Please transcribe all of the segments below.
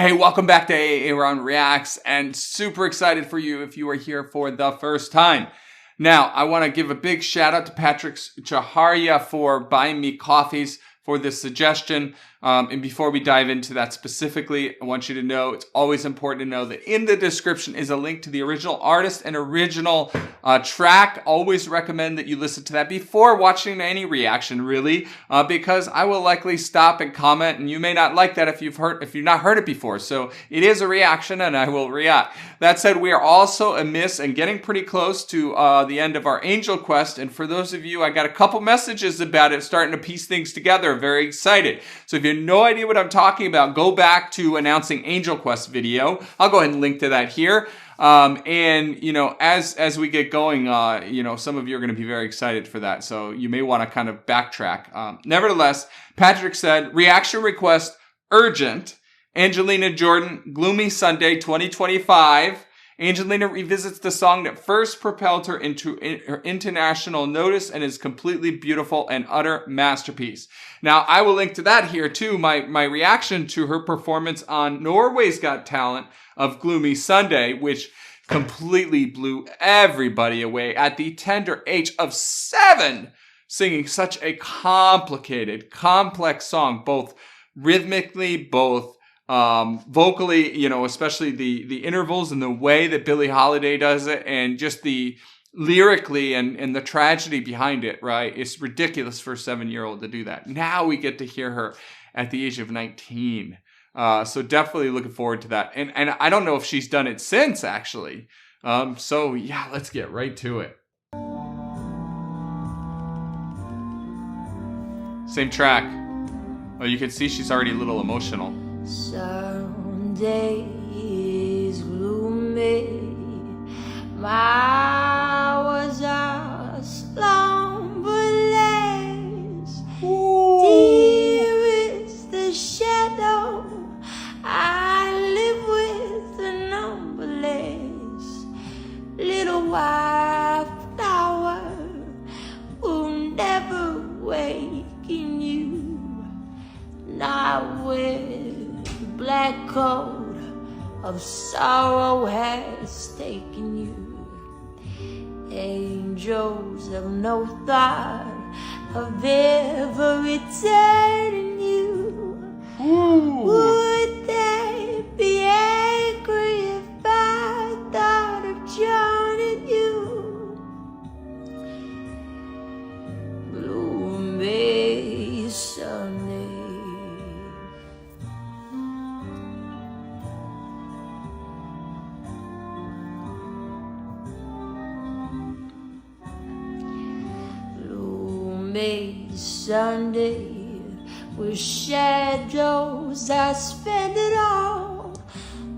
Hey, welcome back to A-Aron Reacts, and super excited for you if you are here for the first time. Now, I want to give a big shout out to Patrick Chaharia for buying me coffees for this suggestion. And before we dive into that specifically, I want you to know it's always important to know that in the description is a link to the original artist and original track. Always recommend that you listen to that before watching any reaction, really, because I will likely stop and comment, and you may not like that if you've not heard it before. So it is a reaction, and I will react. That said, we are also amiss and getting pretty close to the end of our Angel Quest. And for those of you, I got a couple messages about it, starting to piece things together. Very excited. So if you have no idea what I'm talking about, go back to announcing Angel Quest video. I'll go ahead and link to that here. And you know, as we get going, you know, some of you are going to be very excited for that. So you may want to kind of backtrack. Nevertheless, Patrick said, reaction request urgent. Angelina Jordan, Gloomy Sunday 2025. Angelina revisits the song that first propelled her into international notice and is completely beautiful and utter masterpiece. Now, I will link to that here too, my reaction to her performance on Norway's Got Talent of Gloomy Sunday, which completely blew everybody away at the tender age of 7, singing such a complicated, complex song, both rhythmically, both vocally, you know, especially the intervals and the way that Billie Holiday does it, and just the lyrically and the tragedy behind it, right? It's ridiculous for a 7-year-old to do that. Now we get to hear her at the age of 19. So definitely looking forward to that. And I don't know if she's done it since, actually. So yeah, let's get right to it. Same track. Oh, you can see she's already a little emotional. Sunday is gloomy. My Mosarz slumberless. Dear is the shadow I live with, the numberless little white flower will never waken you. Not with black coat of sorrow has taken you. Angels have no thought of ever returning you. Would they be angry if I thought of joining you? Gloomy Sunday. Sunday with shadows, I spend it all.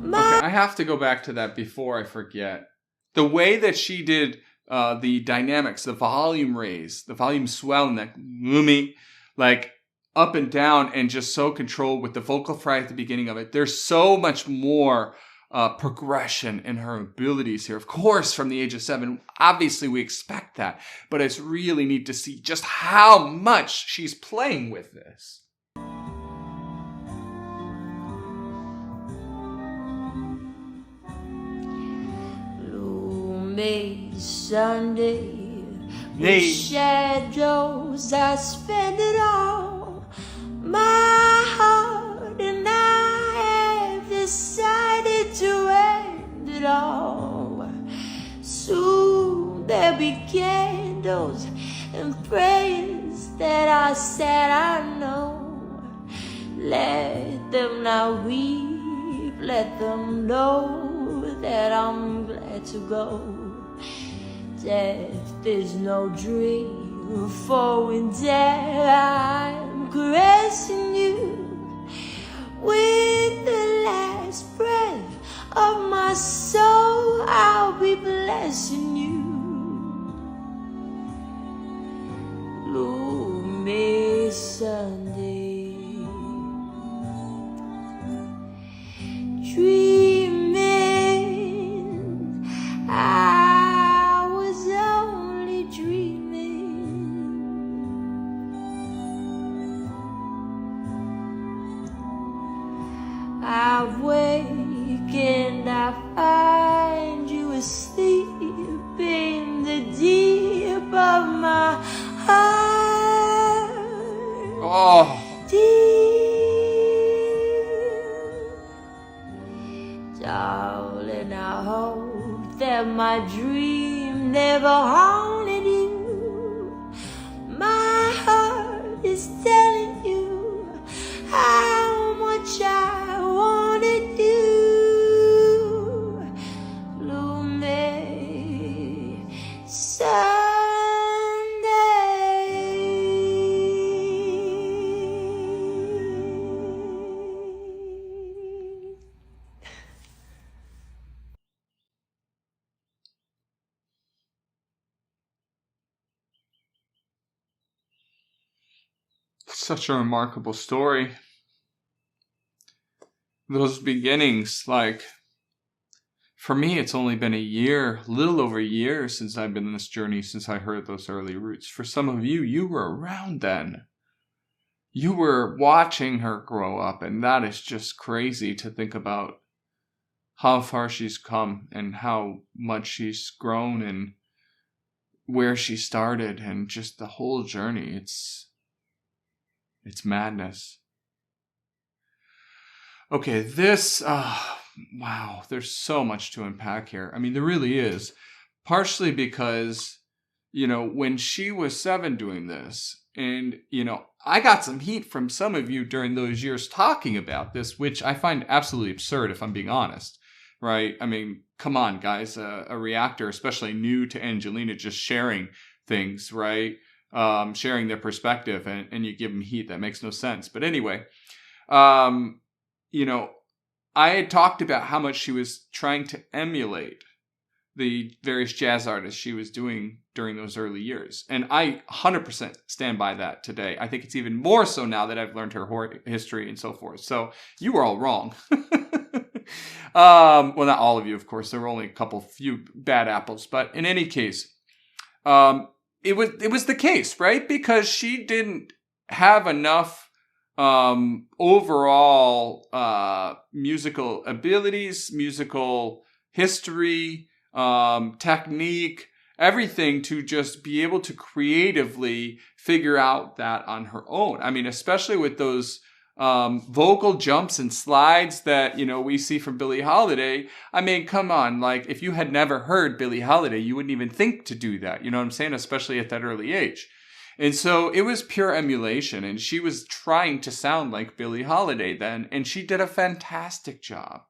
Okay, I have to go back to that before I forget. The way that she did the dynamics, the volume raise, the volume swell, and that gloomy, like up and down, and just so controlled with the vocal fry at the beginning of it. There's so much more progression in her abilities here. Of course, from the age of 7, obviously we expect that, but it's really neat to see just how much she's playing with this. Gloomy Sunday, with shadows I spend it all. My heart and I have decided to end it all. Soon there'll be candles and prayers that I said I know. Let them not weep, let them know that I'm glad to go. Death is no dream, for in death I'm caressing you. With the last breath of my soul, I'll be blessing you. Gloomy Sunday, dreaming, I was only dreaming. I weekend I find you asleep in the deep of my heart. Oh. Dear darling, I hope that my dream never haunted you. My heart is telling you how much I wanted you. Gloomy Sunday. Such a remarkable story. Those beginnings, like, for me, it's only been a year, little over a year since I've been on this journey, since I heard those early roots. For some of you, you were around then. You were watching her grow up, and that is just crazy to think about how far she's come and how much she's grown and where she started and just the whole journey. It's madness. Okay, this, wow, there's so much to unpack here. I mean, there really is. Partially because, when she was 7 doing this, and, I got some heat from some of you during those years talking about this, which I find absolutely absurd if I'm being honest, right? I mean, come on, guys, a reactor, especially new to Angelina, just sharing things, right? Sharing their perspective, and you give them heat. That makes no sense. But anyway, I had talked about how much she was trying to emulate the various jazz artists she was doing during those early years. And I 100% stand by that today. I think it's even more so now that I've learned her history and so forth. So you were all wrong. Well, not all of you, of course. There were only a few bad apples. But in any case, it was the case, right? Because she didn't have enough overall musical abilities, musical history, technique, everything to just be able to creatively figure out that on her own. I mean, especially with those vocal jumps and slides that, we see from Billie Holiday. I mean, come on, like, if you had never heard Billie Holiday, you wouldn't even think to do that. You know what I'm saying? Especially at that early age. And so it was pure emulation, and she was trying to sound like Billie Holiday then, and she did a fantastic job.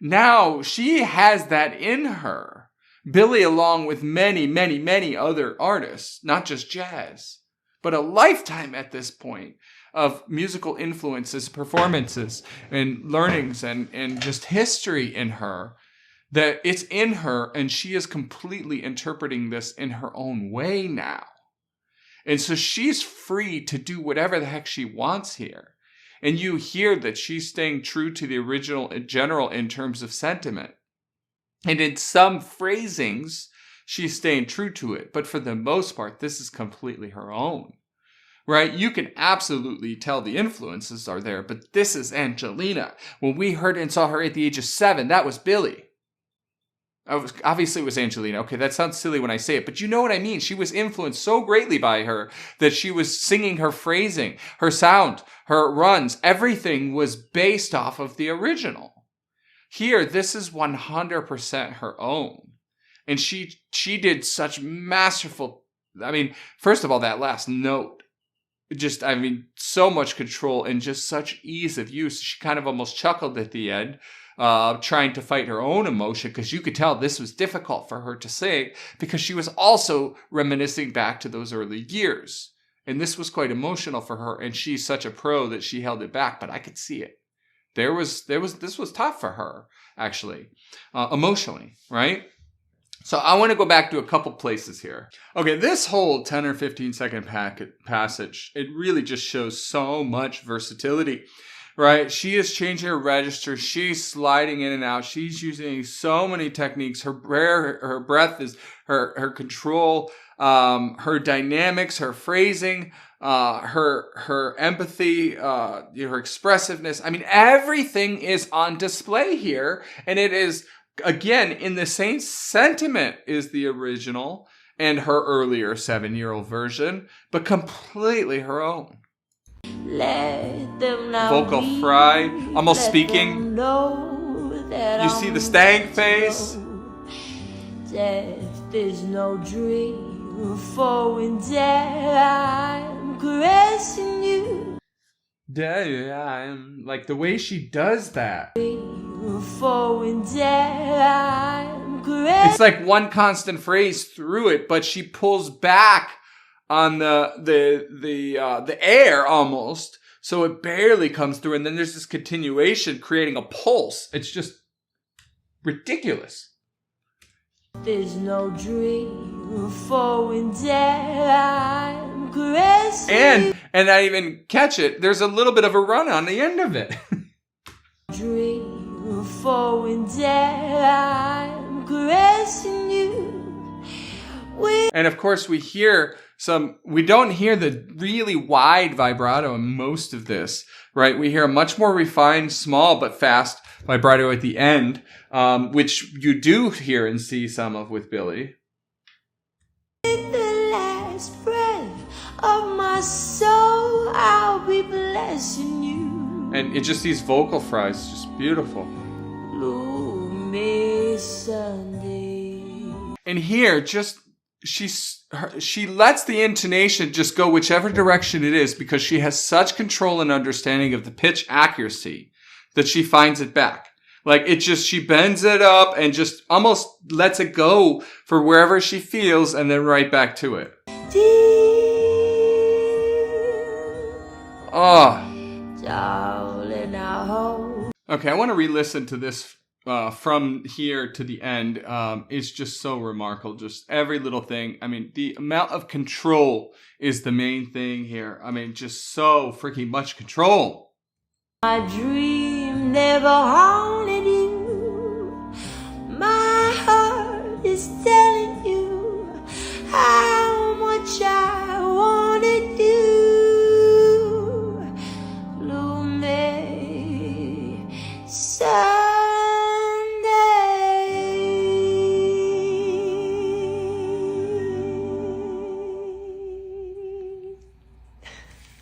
Now she has that in her. Billie, along with many, many, many other artists, not just jazz, but a lifetime at this point of musical influences, performances, and learnings, and just history in her, that it's in her, and she is completely interpreting this in her own way now. And so she's free to do whatever the heck she wants here. And you hear that she's staying true to the original in general in terms of sentiment. And in some phrasings, she's staying true to it. But for the most part, this is completely her own. Right? You can absolutely tell the influences are there, but this is Angelina. When we heard and saw her at the age of 7, that was Billie. Obviously, it was Angelina. Okay, that sounds silly when I say it, but you know what I mean. She was influenced so greatly by her that she was singing her phrasing, her sound, her runs. Everything was based off of the original. Here, this is 100% her own. And she did such masterful, first of all, that last note. So much control and just such ease of use. She kind of almost chuckled at the end, trying to fight her own emotion, because you could tell this was difficult for her to sing, because she was also reminiscing back to those early years. And this was quite emotional for her, and she's such a pro that she held it back, but I could see it. This was tough for her, actually, emotionally, right? So I want to go back to a couple places here. Okay, this whole 10 or 15 second passage, it really just shows so much versatility, right? She is changing her register. She's sliding in and out. She's using so many techniques. Her breath is her control, her dynamics, her phrasing, her empathy, her expressiveness. I mean, everything is on display here, and it is again in the same sentiment as the original and her earlier 7-year-old version, but completely her own. Let them now Vocal fry, almost speaking. You see the stank face. Death is no dream, for in death I'm caressing you. Like the way she does that. For in death I'm caressing. It's like one constant phrase through it, but she pulls back on the air almost, so it barely comes through, and then there's this continuation creating a pulse. It's just ridiculous. There's no dream, for in death I'm caressing. And I even catch it. There's a little bit of a run on the end of it. Dream, for in death I'm caressing you. And of course we don't hear the really wide vibrato in most of this, right? We hear a much more refined, small but fast vibrato at the end, which you do hear and see some of with Billie. In the last breath of my soul, I'll be blessing you. And it's just these vocal fries, just beautiful. Gloomy Sunday. And here, just she lets the intonation just go whichever direction it is, because she has such control and understanding of the pitch accuracy that she finds it back. Like she bends it up and just almost lets it go for wherever she feels, and then right back to it. Oh. Darling, I hope. Okay, I want to re-listen to this from here to the end. It's just so remarkable. Just every little thing. I mean, the amount of control is the main thing here. I mean, just so freaking much control. My dream never haunted you. My heart is telling you how much I wanted you. Gloomy Sunday.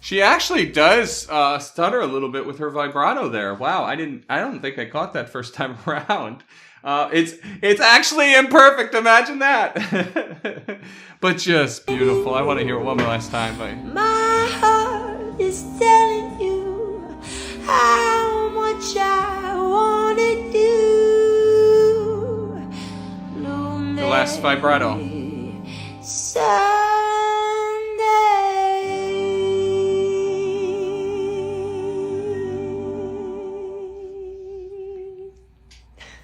She actually does stutter a little bit with her vibrato there. Wow, I don't think I caught that first time around. It's actually imperfect. Imagine that. But just beautiful. I want to hear it one more last time. My heart is telling you how much I wanted you. The last vibrato.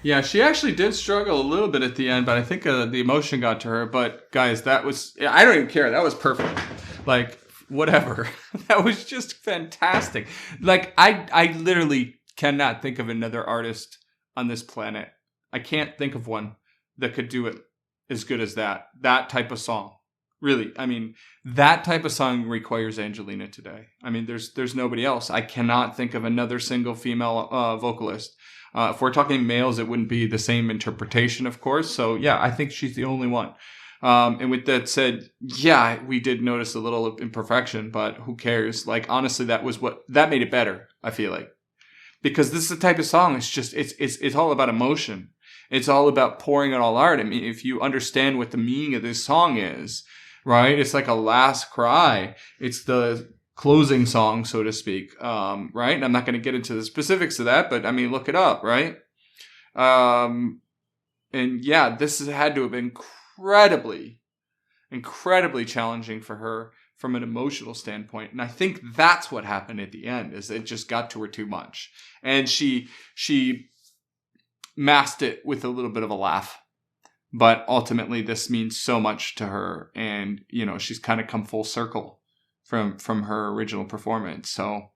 Yeah, she actually did struggle a little bit at the end, but I think the emotion got to her. But guys, I don't even care. That was perfect. Like, whatever. That was just fantastic. Like, I literally cannot think of another artist on this planet. I can't think of one that could do it as good as that type of song. Really, I mean, that type of song requires Angelina today. I mean, there's nobody else. I cannot think of another single female vocalist. If we're talking males, it wouldn't be the same interpretation, of course. So yeah, I think she's the only one. And with that said, yeah, we did notice a little imperfection, but who cares? Like, honestly, that made it better, I feel like. Because this is the type of song, it's all about emotion. It's all about pouring it all out. I mean, if you understand what the meaning of this song is, right? It's like a last cry. It's the closing song, so to speak, right? And I'm not going to get into the specifics of that, but I mean, look it up, right? And yeah, this had to have been incredibly challenging for her from an emotional standpoint. And I think that's what happened at the end, is it just got to her too much. And she masked it with a little bit of a laugh. But ultimately, this means so much to her. And, you know, she's kind of come full circle from her original performance. So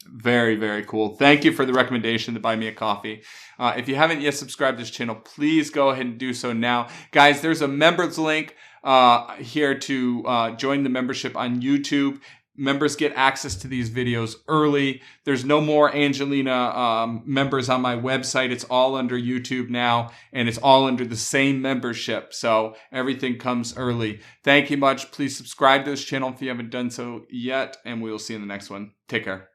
very, very cool. Thank you for the recommendation to buy me a coffee. If you haven't yet subscribed to this channel, please go ahead and do so now. Guys, there's a members link here to join the membership on YouTube. members get access to these videos early. There's no more Angelina members on my website. It's all under YouTube now, and it's all under the same membership. So everything comes early. Thank you much. Please subscribe to this channel if you haven't done so yet, and we will see you in the next one. Take care.